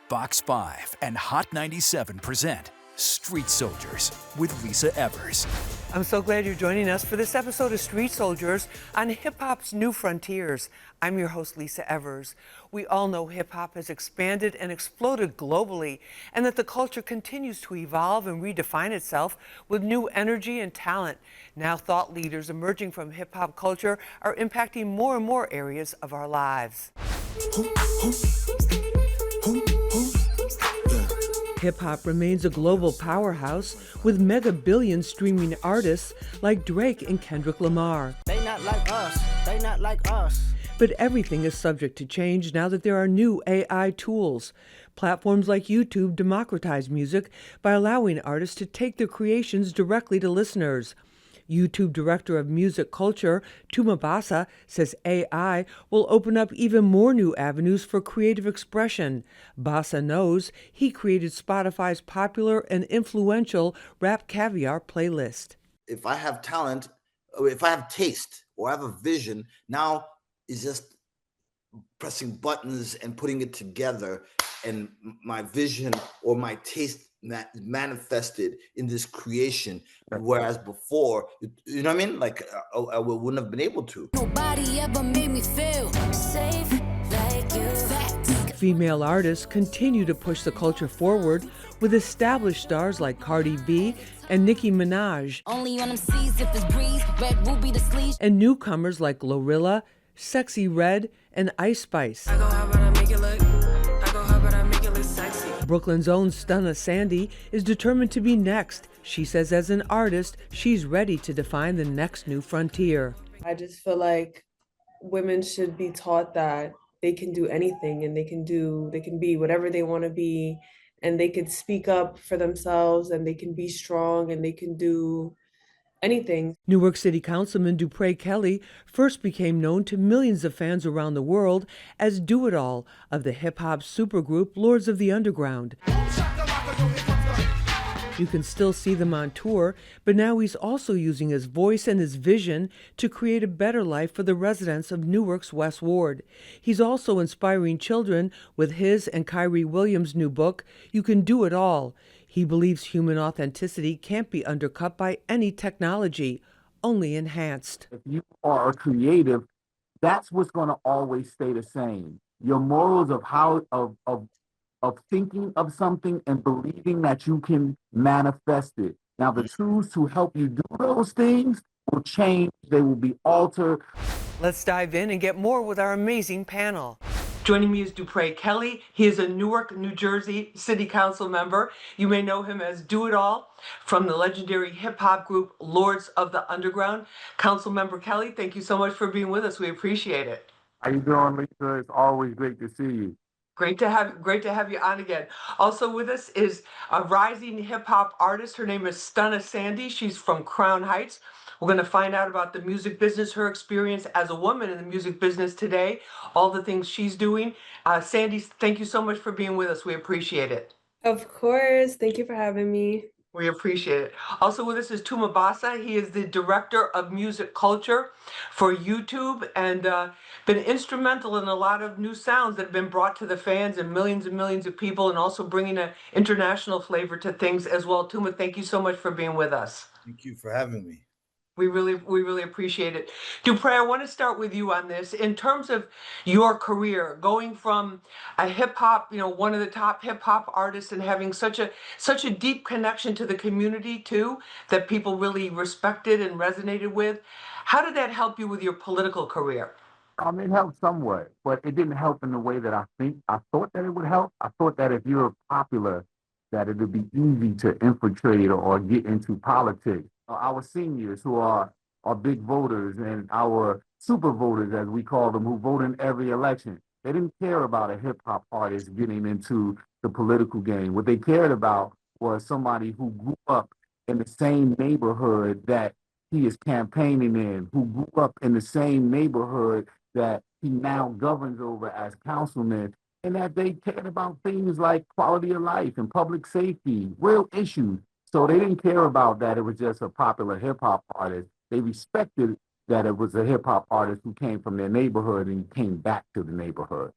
Box 5 and Hot 97 present Street Soldiers with Lisa Evers. I'm so glad you're joining us for this episode of Street Soldiers on hip-hop's new frontiers. I'm your host, Lisa Evers. We all know hip-hop has expanded and exploded globally, and that the culture continues to evolve and redefine itself with new energy and talent. Now thought leaders emerging from hip-hop culture are impacting more and more areas of our lives. Hip-hop remains a global powerhouse with mega-billion streaming artists like Drake and Kendrick Lamar. They not like us. They not like us. But everything is subject to change now that there are new AI tools. Platforms like YouTube democratize music by allowing artists to take their creations directly to listeners. YouTube Director of Music Culture, Tuma Basa, says AI will open up even more new avenues for creative expression. Basa knows he created Spotify's popular and influential Rap Caviar playlist. If I have talent, or if I have taste, or I have a vision, now is just pressing buttons and putting it together, and my vision or my taste manifested in this creation, whereas before, you know what I mean? Like I wouldn't have been able to. Nobody ever made me feel safe like you. Female artists continue to push the culture forward with established stars like Cardi B and Nicki Minaj. Only on them seas if it's breeze, red ruby the sleeves. And newcomers like Glorilla, Sexy Red, and Ice Spice. I go hard, but I make it look. I go hard, but I make it look sexy. Brooklyn's own Stunna Sandy is determined to be next. She says as an artist, she's ready to define the next new frontier. I just feel like women should be taught that they can do anything and they can be whatever they want to be, and they could speak up for themselves and they can be strong and they can do anything. Newark City Councilman Dupré Kelly first became known to millions of fans around the world as Do-It-All of the hip-hop supergroup Lords of the Underground. You can still see them on tour, but now he's also using his voice and his vision to create a better life for the residents of Newark's West Ward. He's also inspiring children with his and Kyrie Williams' new book, You Can Do It All. He believes human authenticity can't be undercut by any technology, only enhanced. If you are a creative, that's what's going to always stay the same. Your morals of how of thinking of something and believing that you can manifest it. Now, the tools to help you do those things will change. They will be altered. Let's dive in and get more with our amazing panel. Joining me is Dupré Kelly. He is a Newark, New Jersey City Council member. You may know him as Do-It-All from the legendary hip-hop group Lords of the Underground. Councilmember Kelly, thank you so much for being with us. We appreciate it. How you doing, Lisa? It's always great to see you. Great to have you on again. Also with us is a rising hip-hop artist. Her name is Stunna Sandy. She's from Crown Heights. We're going to find out about the music business, her experience as a woman in the music business today, all the things she's doing. Sandy, thank you so much for being with us. We appreciate it. Of course. Thank you for having me. We appreciate it. Also with us is Tuma Basa. He is the Director of Music Culture for YouTube and been instrumental in a lot of new sounds that have been brought to the fans and millions of people, and also bringing an international flavor to things as well. Tuma, thank you so much for being with us. Thank you for having me. We really appreciate it. Dupré, I want to start with you on this. In terms of your career, going from a hip hop, one of the top hip hop artists, and having such a deep connection to the community too, that people really respected and resonated with. How did that help you with your political career? It helped somewhat, but it didn't help in the way that I thought that it would help. I thought that if you're popular, that it would be easy to infiltrate or get into politics. Our seniors who are big voters and our super voters, as we call them, who vote in every election, they didn't care about a hip-hop artist getting into the political game. What they cared about was somebody who grew up in the same neighborhood that he is campaigning in, who grew up in the same neighborhood that he now governs over as councilman, and that they cared about things like quality of life and public safety, real issues. So they didn't care about that it was just a popular hip-hop artist. They respected that it was a hip-hop artist who came from their neighborhood and came back to the neighborhood.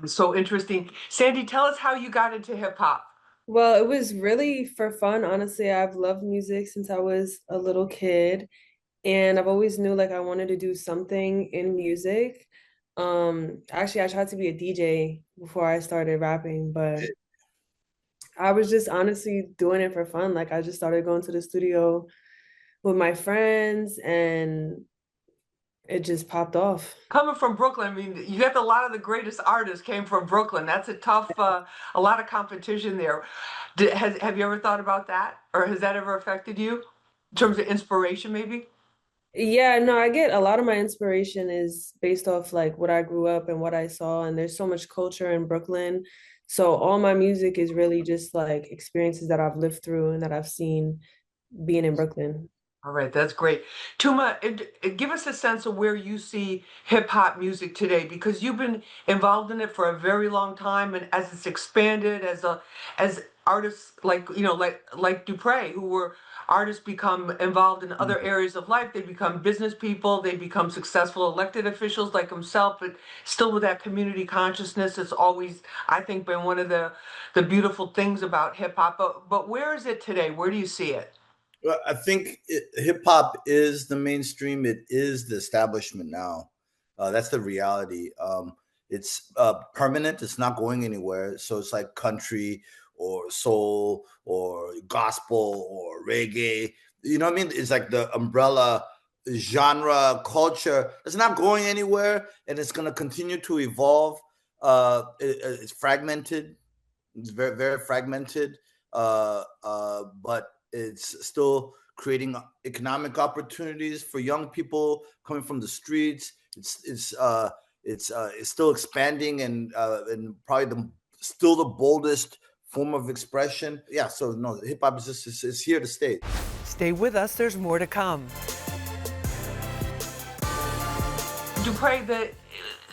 So interesting. Sandy, tell us how you got into hip hop. Well, it was really for fun. Honestly, I've loved music since I was a little kid, and I've always knew like I wanted to do something in music. Actually, I tried to be a DJ before I started rapping, but I was just honestly doing it for fun. Like I just started going to the studio with my friends and it just popped off. Coming from Brooklyn, I mean, you got a lot of the greatest artists came from Brooklyn. That's a tough, a lot of competition there. Have you ever thought about that, or has that ever affected you in terms of inspiration, maybe? Yeah, no, I get a lot of my inspiration is based off like what I grew up and what I saw, and there's so much culture in Brooklyn. So all my music is really just like experiences that I've lived through and that I've seen being in Brooklyn. All right, that's great. Tuma, give us a sense of where you see hip hop music today, because you've been involved in it for a very long time, and as it's expanded, as artists like like Dupré, who were artists become involved in other areas of life, they become business people, they become successful elected officials like himself, but still with that community consciousness. It's always, I think, been one of the beautiful things about hip hop. But where is it today? Where do you see it? Well, I think hip hop is the mainstream. It is the establishment now. That's the reality. It's permanent. It's not going anywhere. So it's like country or soul or gospel or reggae. You know what I mean? It's like the umbrella genre culture. It's not going anywhere, and it's going to continue to evolve. It's fragmented. It's very, very fragmented, but it's still creating economic opportunities for young people coming from the streets. It's still expanding and probably still the boldest form of expression. Yeah, so no, hip hop is here to stay. Stay with us. There's more to come. Dupré,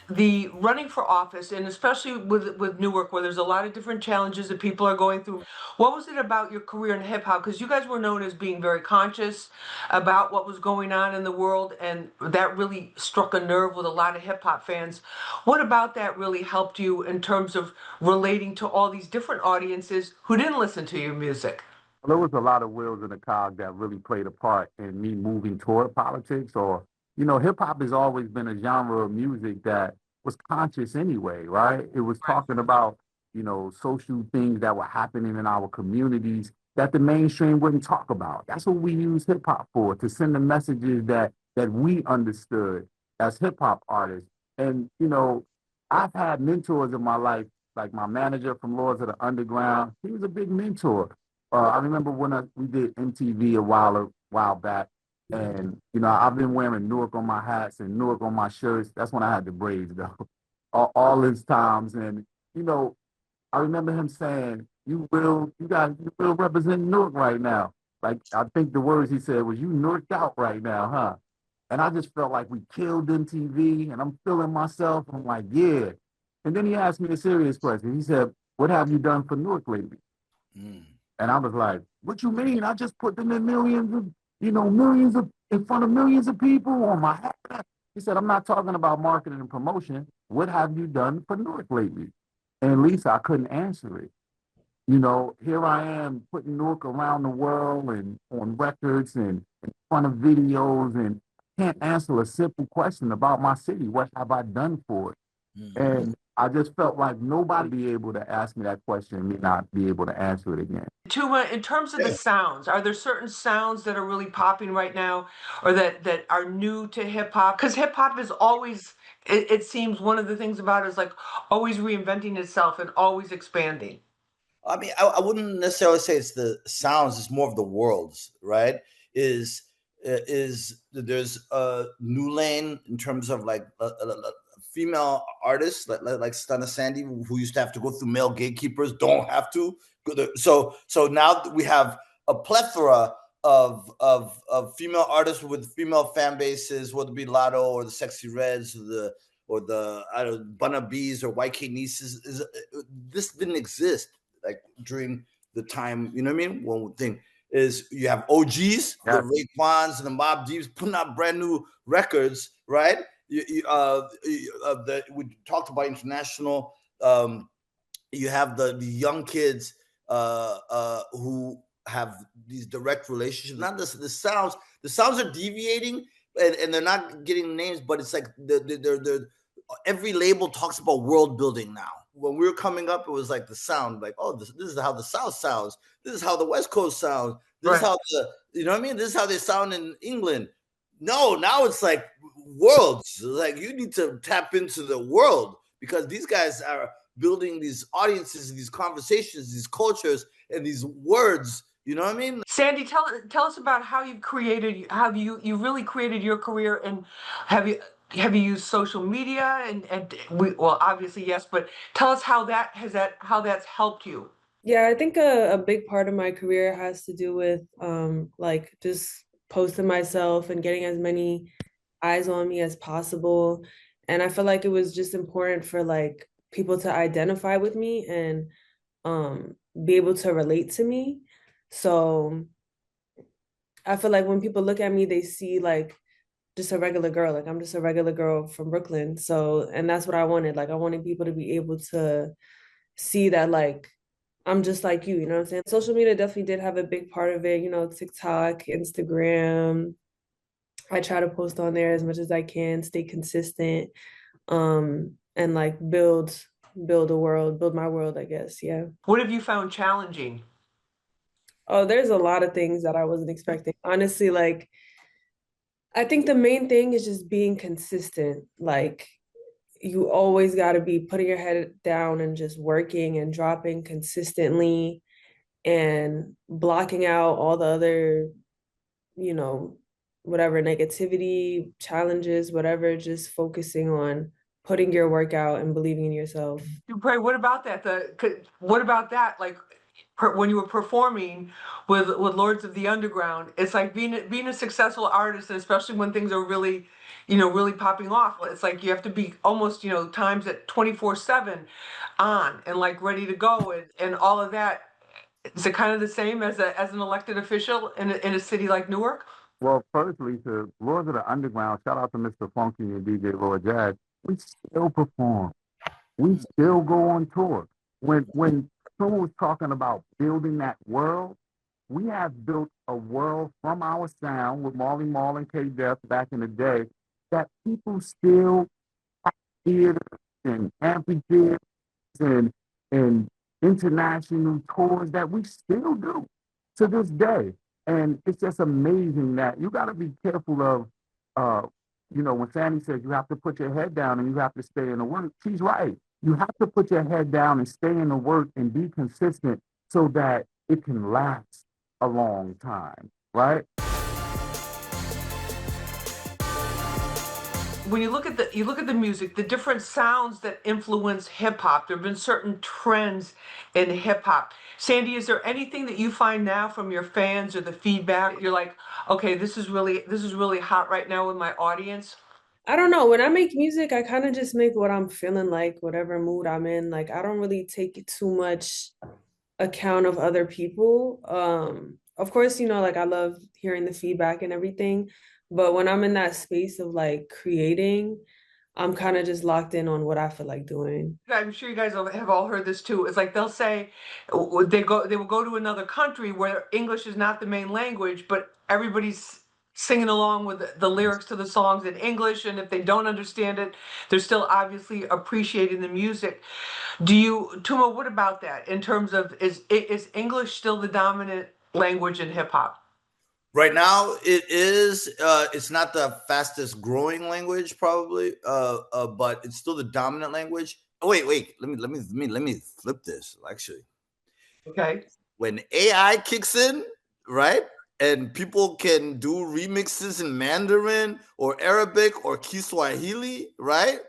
the running for office, and especially with Newark, where there's a lot of different challenges that people are going through. What was it about your career in hip hop? Because you guys were known as being very conscious about what was going on in the world, and that really struck a nerve with a lot of hip hop fans. What about that really helped you in terms of relating to all these different audiences who didn't listen to your music? There was a lot of wheels in the cog that really played a part in me moving toward politics. Or, hip hop has always been a genre of music that was conscious anyway, right? It was talking about, social things that were happening in our communities that the mainstream wouldn't talk about. That's what we use hip hop for, to send the messages that we understood as hip hop artists. And, I've had mentors in my life, like my manager from Lords of the Underground. He was a big mentor. I remember when we did MTV a while back, and I've been wearing Newark on my hats and Newark on my shirts. That's when I had the braids though, all these times. And I remember him saying, "You will represent Newark right now." Like I think the words he said was, "You Newarked out right now, huh?" And I just felt like we killed MTV, and I'm feeling myself. I'm like, yeah. And then he asked me a serious question. He said, "What have you done for Newark lately?" And I was like, "What you mean? I just put them in in front of millions of people on my hat." He said, "I'm not talking about marketing and promotion. What have you done for Newark lately?" And Lisa, I couldn't answer it. Here I am putting Newark around the world and on records and in front of videos, and can't answer a simple question about my city. What have I done for it? And I just felt like nobody be able to ask me that question and me not be able to answer it again. Tuma, in terms of the sounds, are there certain sounds that are really popping right now, or that are new to hip hop? Because hip hop is always, it seems one of the things about it is like always reinventing itself and always expanding. I mean, I wouldn't necessarily say it's the sounds; it's more of the worlds, right? Is there's a new lane in terms of like female artists like Stunna Sandy, who used to have to go through male gatekeepers, don't have to. So now we have a plethora of female artists with female fan bases, whether it be Lotto or the Sexy Reds or the I don't know, Bunna Bees or YK Nieces. This didn't exist like during the time, you know what I mean? One thing is you have OGs, the Raekwons and the Mobb Deeps putting out brand new records, right? We talked about international You have the young kids who have these direct relationships. Not the sounds. The sounds are deviating, and they're not getting names, but it's like they're every label talks about world building now. When we were coming up, it was like the sound, like, oh, this is how the South sounds. This is how the West Coast sounds. This is how you know what I mean? This is how they sound in England. No, now it's like worlds. Like you need to tap into the world because these guys are building these audiences, these conversations, these cultures, and these words. You know what I mean? Sandy, tell us about how you've created, how you really created your career, and have you used social media and well, obviously yes, but tell us how that's helped you. Yeah, I think a big part of my career has to do with like just posting myself and getting as many eyes on me as possible. And I feel like it was just important for like people to identify with me and be able to relate to me. So I feel like when people look at me, they see like just a regular girl. Like I'm just a regular girl from Brooklyn. So, and that's what I wanted. Like I wanted people to be able to see that like I'm just like you know what I'm saying? Social media definitely did have a big part of it, you know, TikTok, Instagram. I try to post on there as much as I can, stay consistent, and like build my world, I guess. Yeah. What have you found challenging? Oh, there's a lot of things that I wasn't expecting. Honestly, like I think the main thing is just being consistent. Like you always got to be putting your head down and just working and dropping consistently and blocking out all the other, you know, whatever negativity, challenges, whatever, just focusing on putting your work out and believing in yourself. Dupré, what about that? What about that? Like when you were performing with Lords of the Underground, it's like being a successful artist, and especially when things are really, really popping off. It's like you have to be almost, times at 24/7 on and like ready to go and all of that. Is it kind of the same as an elected official in a city like Newark? Well, firstly, to Lords of the Underground, shout out to Mr. Funky and DJ Lord Jazz. We still perform. We still go on tour. When someone was talking about building that world, we have built a world from our sound with Marley Marl and K-Def back in the day that people still have theaters and amphitheaters and international tours that we still do to this day. And it's just amazing that you got to be careful of, when Sandy says you have to put your head down and you have to stay in the work, she's right. You have to put your head down and stay in the work and be consistent so that it can last a long time, right? When you look at the music, the different sounds that influence hip hop, there have been certain trends in hip hop. Sandy, is there anything that you find now from your fans or the feedback? You're like, okay, this is really hot right now with my audience. I don't know. When I make music, I kind of just make what I'm feeling like, whatever mood I'm in. Like I don't really take too much account of other people. Of course, like I love hearing the feedback and everything, but when I'm in that space of like creating, I'm kind of just locked in on what I feel like doing. I'm sure you guys have all heard this too. It's like they'll say they will go to another country where English is not the main language, but everybody's singing along with the lyrics to the songs in English, and if they don't understand it, they're still obviously appreciating the music. Tuma, what about that in terms of is English still the dominant language in hip hop? Right now, it is. It's not the fastest growing language, probably, but it's still the dominant language. Oh, wait. Let me flip this. Actually, okay. When AI kicks in, right, and people can do remixes in Mandarin or Arabic or Kiswahili, right?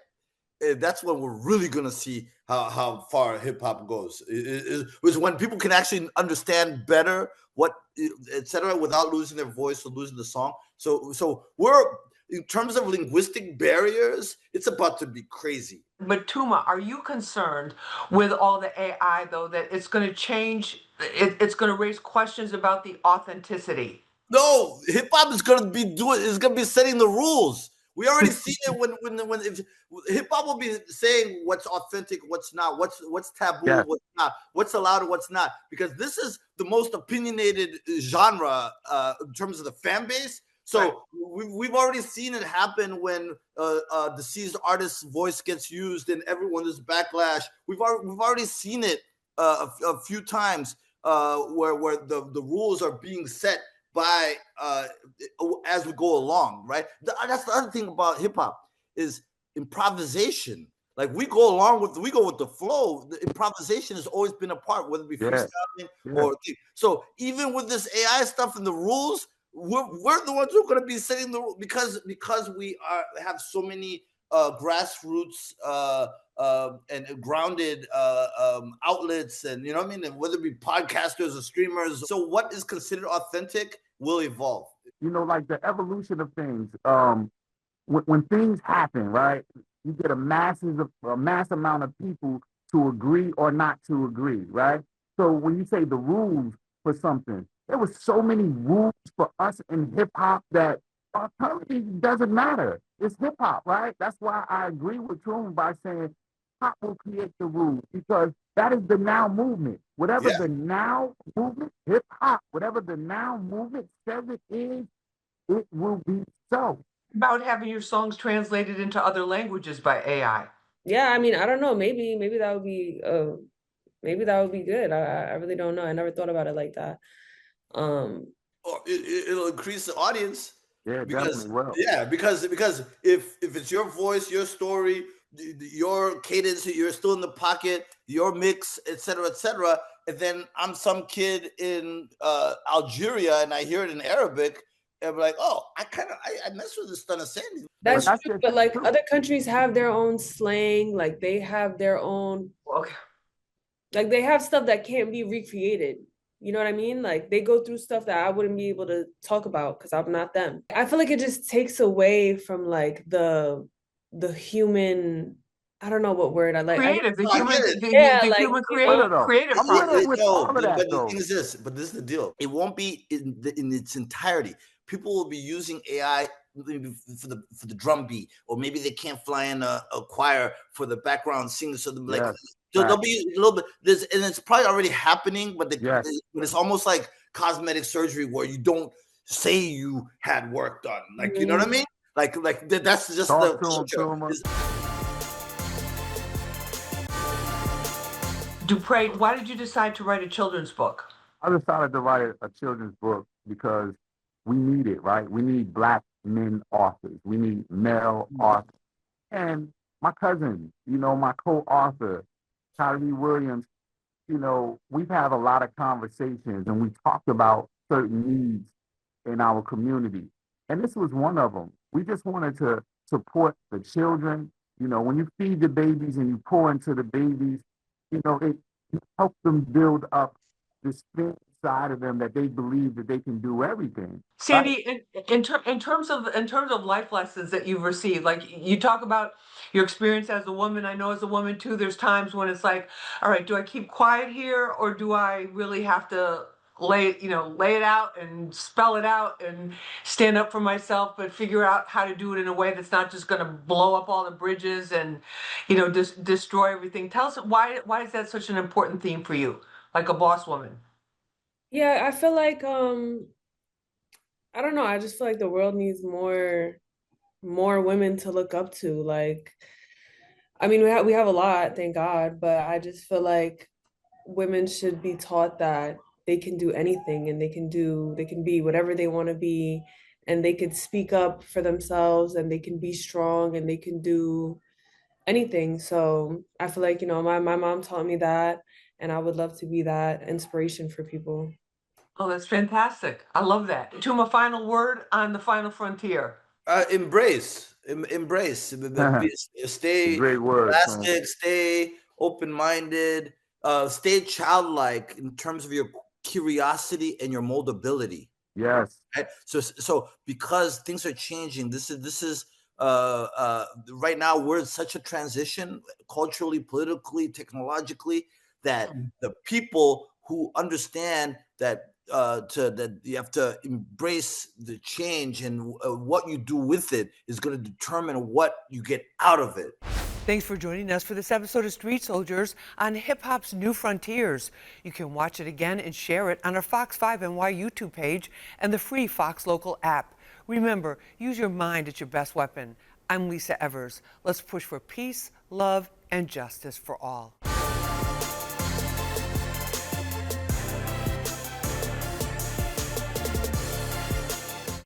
That's when we're really gonna see how far hip hop goes. It's when people can actually understand better what, etc., without losing their voice or losing the song. So we're, in terms of linguistic barriers, it's about to be crazy. But Tuma, are you concerned with all the AI though that it's going to change? It's going to raise questions about the authenticity. No, hip hop is gonna be setting the rules. We already seen it when if hip hop will be saying what's authentic, what's not, what's taboo, Yeah. what's not, what's allowed, and what's not, because this is the most opinionated genre in terms of the fan base. So Right. we've already seen it happen when deceased artist's voice gets used, and everyone there's backlash. We've already seen it a few times where the rules are being set by as we go along, right? That's the other thing about hip hop is improvisation. Like we go with the flow. The improvisation has always been a part, whether it be freestyling or so. Even with this AI stuff and the rules, we're the ones who are going to be setting the rules because we have so many grassroots and grounded outlets, and you know what I mean, and whether it be podcasters or streamers. So what is considered authentic will evolve. You know, like the evolution of things. When things happen, right? You get a mass amount of people to agree or not to agree, right? So when you say the rules for something, there was so many rules for us in hip hop that currently doesn't matter. It's hip hop, right? That's why I agree with Tuma by saying hop will create the rules, because that is the now movement. Whatever the now movement, hip hop, whatever the now movement says it is, it will be so. About having your songs translated into other languages by AI. Yeah, I mean, I don't know. Maybe that would be good. I really don't know. I never thought about it like that. It'll increase the audience. Yeah, because definitely will. Yeah, because if it's your voice, your story, your cadence, you're still in the pocket, your mix, etc., and then I'm some kid in Algeria and I hear it in Arabic, and I'm like, oh, I mess with the Stunna Sandy. That's true, but like other countries have their own slang, like they have their own, like they have stuff that can't be recreated. You know what I mean? Like they go through stuff that I wouldn't be able to talk about because I'm not them. I feel like it just takes away from like the human. I don't know what word I like. Creative, the human creative process. But the thing is this. But this is the deal. It won't be in its entirety. People will be using AI maybe for the drum beat, or maybe they can't fly in a choir for the background singer. So they'll be like, so there'll be a little bit. And it's probably already happening, but it's almost like cosmetic surgery where you don't say you had work done. Like you know what I mean? Like that's just the culture. Dupré, why did you decide to write a children's book? I decided to write a children's book because we need it, right? We need Black men authors. We need male authors. And my cousin, my co-author, Tyree Williams, we've had a lot of conversations and we talked about certain needs in our community. And this was one of them. We just wanted to support the children. When you feed the babies and you pour into the babies, it helps them build up this thing inside of them that they believe that they can do everything. Sandy, in terms of life lessons that you've received, like you talk about your experience as a woman. I know as a woman too, there's times when it's like, all right, do I keep quiet here or do I really have to lay it out and spell it out and stand up for myself, but figure out how to do it in a way that's not just going to blow up all the bridges and, destroy everything. Tell us why is that such an important theme for you, like a boss woman? Yeah, I feel like I don't know. I just feel like the world needs more women to look up to. Like, I mean, we have a lot, thank God, but I just feel like women should be taught that they can do anything and they can be whatever they want to be, and they could speak up for themselves and they can be strong and they can do anything. So I feel like, my mom taught me that, and I would love to be that inspiration for people. Oh, that's fantastic. I love that. Tuma, final word on the final frontier. Embrace. Stay great word, elastic, stay open-minded, stay childlike in terms of your curiosity and your moldability. Yes. Right? So because things are changing, this is right now we're in such a transition culturally, politically, technologically, that the people who understand that that you have to embrace the change, and what you do with it is going to determine what you get out of it. Thanks for joining us for this episode of Street Soldiers on Hip Hop's New Frontiers. You can watch it again and share it on our Fox 5 NY YouTube page and the free Fox Local app. Remember, use your mind as your best weapon. I'm Lisa Evers. Let's push for peace, love, and justice for all.